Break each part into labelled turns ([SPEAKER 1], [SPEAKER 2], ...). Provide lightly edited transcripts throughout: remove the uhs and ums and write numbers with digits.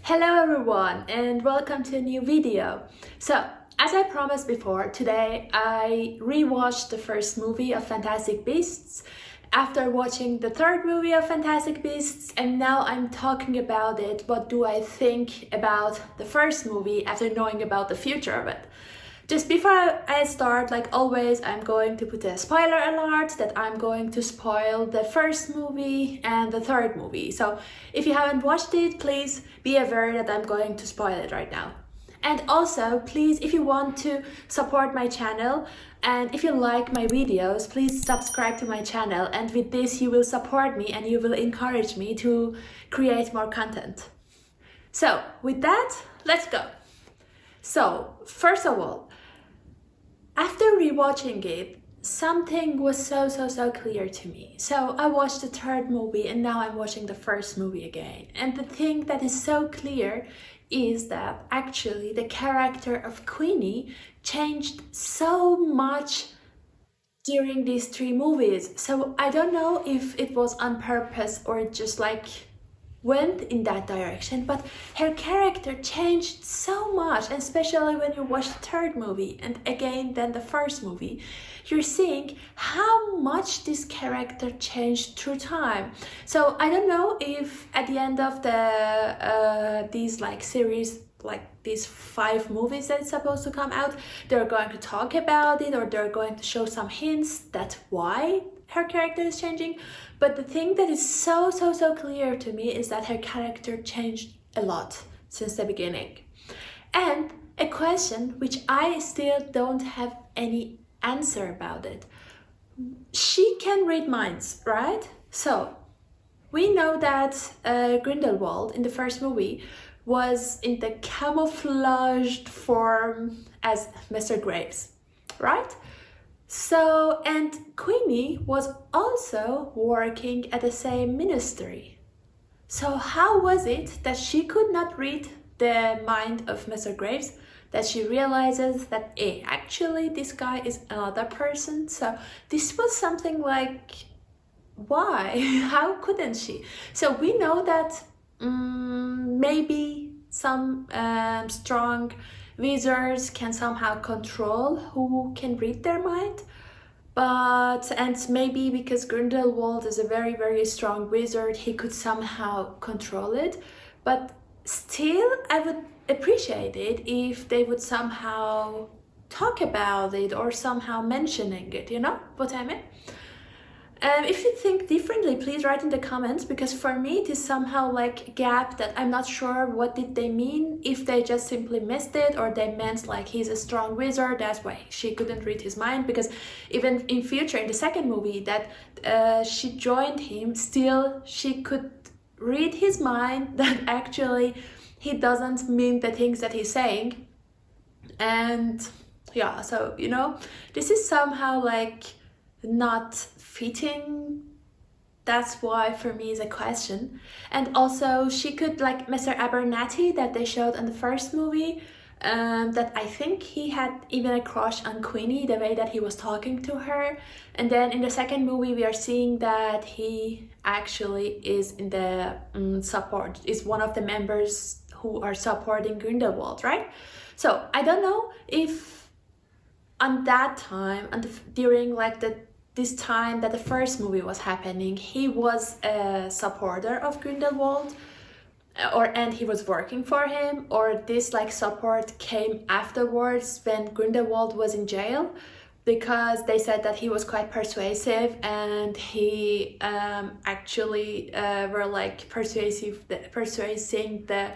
[SPEAKER 1] Hello everyone and welcome to a new video. So, as I promised before, today I rewatched the first movie of Fantastic Beasts after watching the third movie of Fantastic Beasts, and now I'm talking about it. What do I think about the first movie after knowing about the future of it? Just before I start, like always, I'm going to put a spoiler alert that I'm going to spoil the first movie and the third movie. So if you haven't watched it, please be aware that I'm going to spoil it right now. And also, please, if you want to support my channel and if you like my videos, please subscribe to my channel. And with this, you will support me and you will encourage me to create more content. So with that, let's go. So, first of all, after rewatching it, something was so clear to me. So I watched the third movie and now I'm watching the first movie again. And the thing that is so clear is that actually the character of Queenie changed so much during these three movies. So I don't know if it was on purpose or just like went in that direction, but her character changed so much, and especially when you watch the third movie and again then the first movie, you're seeing how much this character changed through time. So I don't know if at the end of the these like series, like these 5 movies that's supposed to come out, they're going to talk about it or they're going to show some hints that why her character is changing. But the thing that is so clear to me is that her character changed a lot since the beginning. And a question which I still don't have any answer about it. She can read minds, right? So we know that Grindelwald in the first movie was in the camouflaged form as Mr. Graves, right? So, and Queenie was also working at the same ministry. So how was it that she could not read the mind of Mr. Graves, that she realizes that actually this guy is another person? So this was something like, why? How couldn't she? So we know that maybe some strong wizards can somehow control who can read their mind, and maybe because Grindelwald is a very strong wizard, he could somehow control it. But still, I would appreciate it if they would somehow talk about it or somehow mentioning it, you know what I mean? If you think differently, please write in the comments, because for me it is somehow like a gap that I'm not sure what did they mean, if they just simply missed it or they meant like he's a strong wizard, that's why she couldn't read his mind. Because even in future, in the second movie that she joined him, still she could read his mind, that actually he doesn't mean the things that he's saying. And yeah, so you know, this is somehow like not fitting. That's why for me is a question. And also she could, like Mr. Abernathy that they showed in the first movie, that I think he had even a crush on Queenie, the way that he was talking to her. And then in the second movie we are seeing that he actually is in the support, is one of the members who are supporting Grindelwald, right? So I don't know if on that time, during like this time that the first movie was happening, he was a supporter of Grindelwald, and he was working for him, or this like support came afterwards when Grindelwald was in jail, because they said that he was quite persuasive and he actually were like persuading the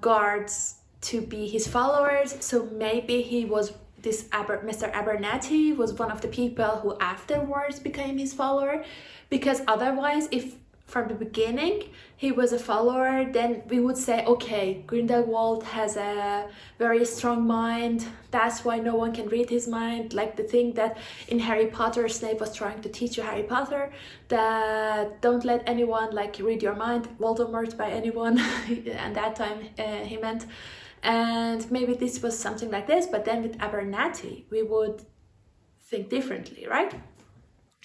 [SPEAKER 1] guards to be his followers. So maybe he was Mr. Abernathy was one of the people who afterwards became his follower, because otherwise, if from the beginning he was a follower, then we would say, okay, Grindelwald has a very strong mind, that's why no one can read his mind, like the thing that in Harry Potter Snape was trying to teach you Harry Potter, that don't let anyone like read your mind, Voldemort by anyone, and that time he meant. And maybe this was something like this, but then with Abernathy we would think differently, right?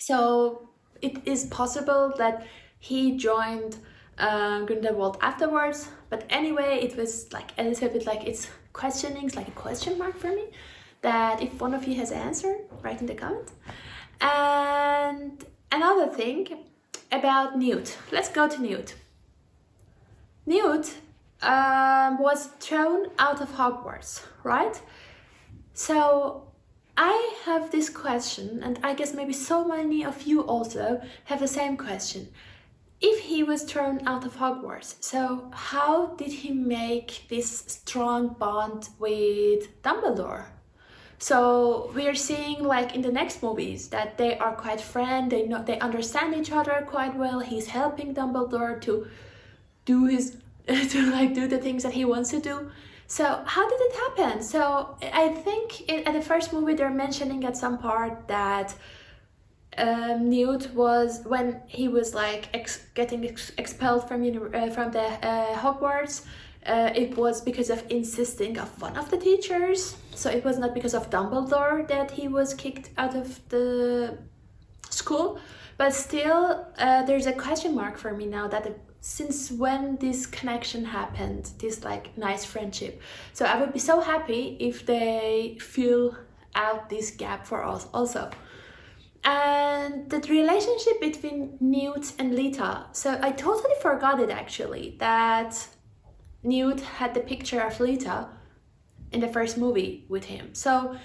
[SPEAKER 1] So it is possible that he joined Grindelwald afterwards, but anyway, it was like a little bit like it's questioning, it's like a question mark for me, that if one of you has an answer, write in the comment. And another thing about Newt. Let's go to Newt. Newt was thrown out of Hogwarts, right? So I have this question, and I guess maybe so many of you also have the same question. If he was thrown out of Hogwarts, so how did he make this strong bond with Dumbledore? So we're seeing like in the next movies that they are quite friendly, they understand each other quite well. He's helping Dumbledore to do his do the things that he wants to do. So how did it happen? So I think at the first movie they're mentioning at some part that Newt was, when he was like getting expelled from the Hogwarts, it was because of insisting of one of the teachers. So it was not because of Dumbledore that he was kicked out of the school. But still, there's a question mark for me now that since when this connection happened, this like nice friendship. So I would be so happy if they fill out this gap for us also. And the relationship between Newt and Lita. So I totally forgot it actually, that Newt had the picture of Lita in the first movie with him. So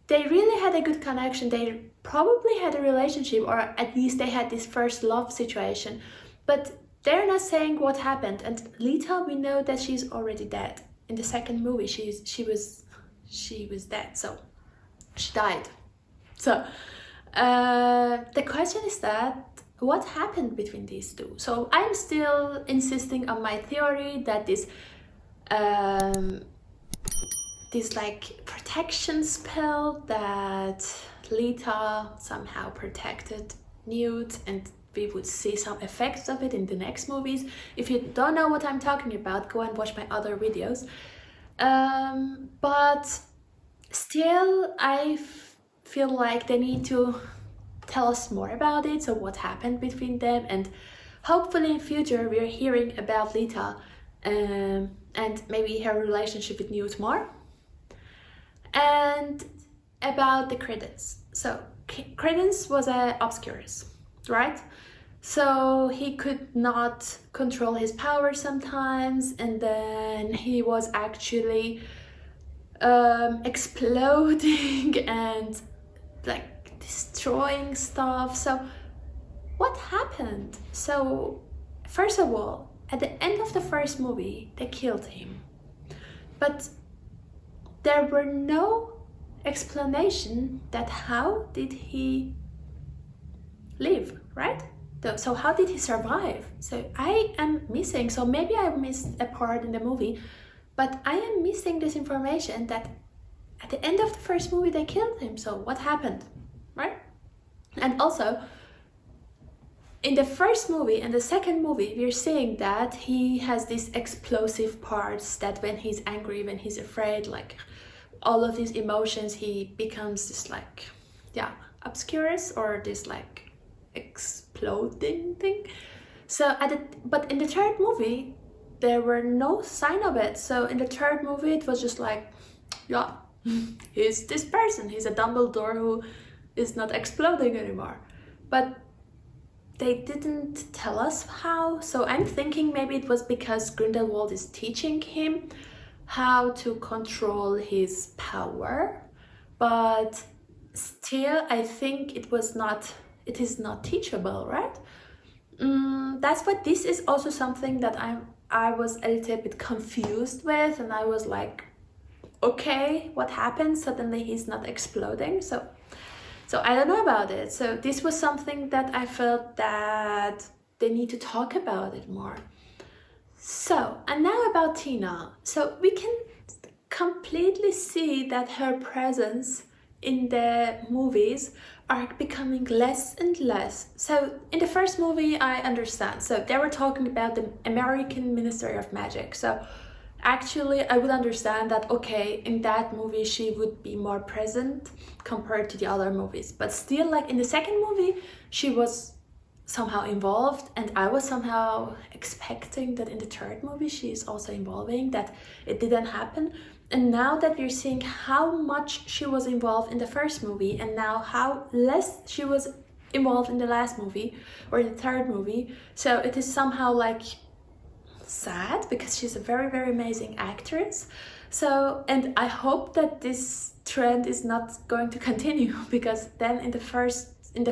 [SPEAKER 1] they really had a good connection. They probably had a relationship, or at least they had this first love situation. But they're not saying what happened. And Lita, we know that she's already dead. In the second movie, she was dead. So she died. So the question is that what happened between these two? So I'm still insisting on my theory that this like protection spell that Lita somehow protected Newt, and we would see some effects of it in the next movies. If you don't know what I'm talking about, go and watch my other videos. But still, I feel like they need to tell us more about it, so what happened between them, and hopefully in future we're hearing about Lita and maybe her relationship with Newt more. And about the Credence. So Credence was a Obscurus, right? So he could not control his power sometimes, and then he was actually exploding and like destroying stuff. So what happened? So first of all, at the end of the first movie, they killed him. But there were no explanation that how did he live, right? So how did he survive? So I am missing, so maybe I missed a part in the movie, but I am missing this information that at the end of the first movie they killed him. So what happened, right? And also, in the first movie and the second movie, we're seeing that he has these explosive parts that when he's angry, when he's afraid, like all of these emotions, he becomes this like, yeah, obscurus, or this like exploding thing. So but in the third movie, there were no sign of it. So in the third movie, it was just like, yeah, he's this person. He's a Dumbledore who is not exploding anymore. But they didn't tell us how. So I'm thinking maybe it was because Grindelwald is teaching him how to control his power. But still, I think it is not teachable, right? That's what this is also something that I was a little bit confused with, and I was like, okay, what happened? Suddenly he's not exploding. So I don't know about it. So this was something that I felt that they need to talk about it more. So, and now about Tina. So we can completely see that her presence in the movies are becoming less and less. So in the first movie, I understand. So they were talking about the American Ministry of Magic. So actually I would understand that, okay, in that movie she would be more present compared to the other movies, but still, like in the second movie she was somehow involved, and I was somehow expecting that in the third movie she is also involving, that it didn't happen. And now that we're seeing how much she was involved in the first movie and now how less she was involved in the last movie or in the third movie, so it is somehow like sad, because she's a very, very amazing actress. So, and I hope that this trend is not going to continue, because then in the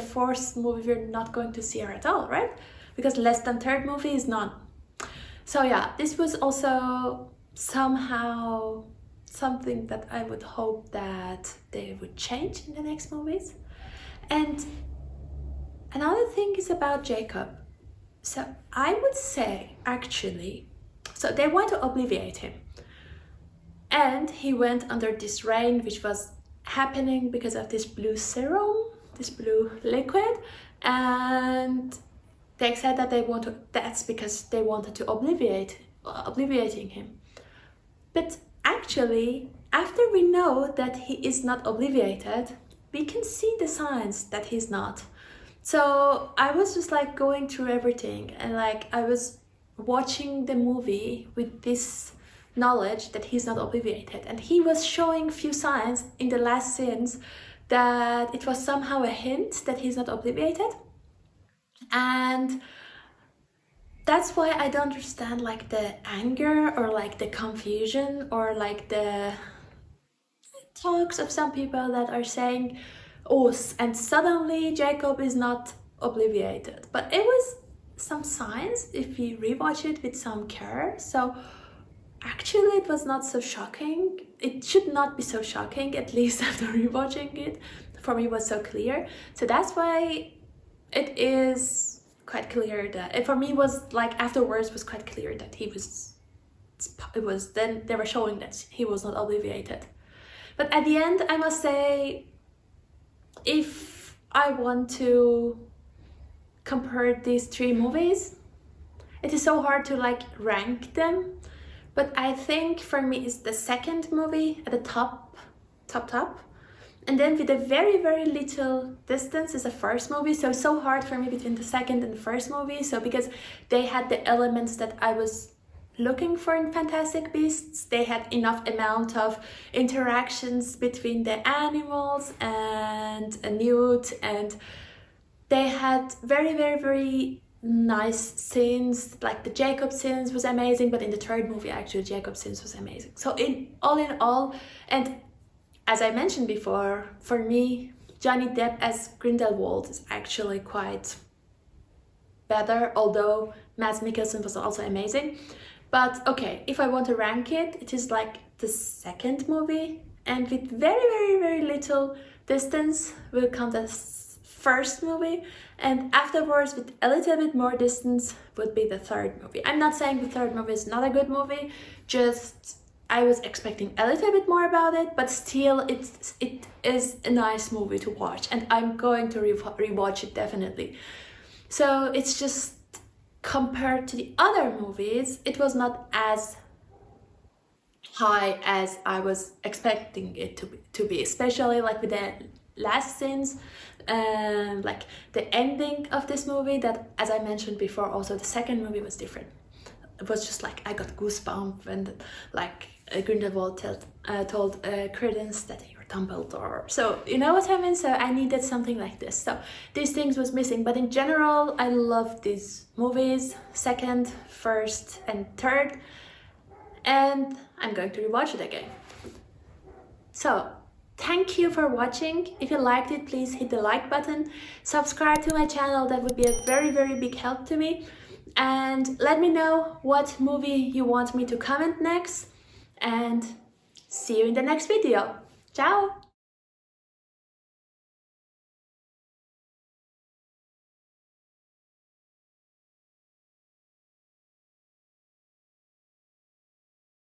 [SPEAKER 1] fourth movie we're not going to see her at all, right? Because less than third movie is none. So yeah, this was also somehow something that I would hope that they would change in the next movies. And another thing is about Jacob. So I would say, actually, so they want to obliviate him, and he went under this rain, which was happening because of this blue serum, this blue liquid, and they said that that's because they wanted to obliviating him. But actually, after we know that he is not obliviated, we can see the signs that he's not. So I was just like going through everything, and like I was watching the movie with this knowledge that he's not obliviated, and he was showing few signs in the last scenes that it was somehow a hint that he's not obliviated. And that's why I don't understand like the anger or like the confusion or like the talks of some people that are saying, oh, and suddenly Jacob is not obliviated. But it was some signs if you rewatch it with some care. So actually it was not so shocking. It should not be so shocking, at least after rewatching it. For me it was so clear. So that's why it is quite clear that, for me was like afterwards was quite clear that it was then they were showing that he was not obliviated. But at the end, I must say, if I want to compare these three movies, it is so hard to like rank them. But I think for me it's the second movie at the top. And then with a very, very little distance is the first movie. So hard for me between the second and the first movie. So because they had the elements that I was looking for in Fantastic Beasts, they had enough amount of interactions between the animals and Newt, and they had very, very, very nice scenes. Like the Jacob scenes was amazing, but in the third movie actually Jacob scenes was amazing. So in all, and as I mentioned before, for me Johnny Depp as Grindelwald is actually quite better, although Mads Mikkelsen was also amazing. But okay, if I want to rank it, it is like the second movie, and with very, very, very little distance will count as first movie, and afterwards with a little bit more distance would be the third movie. I'm not saying the third movie is not a good movie, just I was expecting a little bit more about it, but still it is a nice movie to watch, and I'm going to rewatch it definitely. So it's just, compared to the other movies, it was not as high as I was expecting it to be, especially like with the last scenes, like the ending of this movie, that, as I mentioned before, also the second movie was different. It was just like I got goosebumps when like Grindelwald told Credence that you're Dumbledore. So you know what I mean? So I needed something like this. So these things was missing. But in general, I love these movies, second, first and third. And I'm going to rewatch it again. So thank you for watching. If you liked it, please hit the like button. Subscribe to my channel. That would be a very, very big help to me. And let me know what movie you want me to comment next. And see you in the next video. Ciao!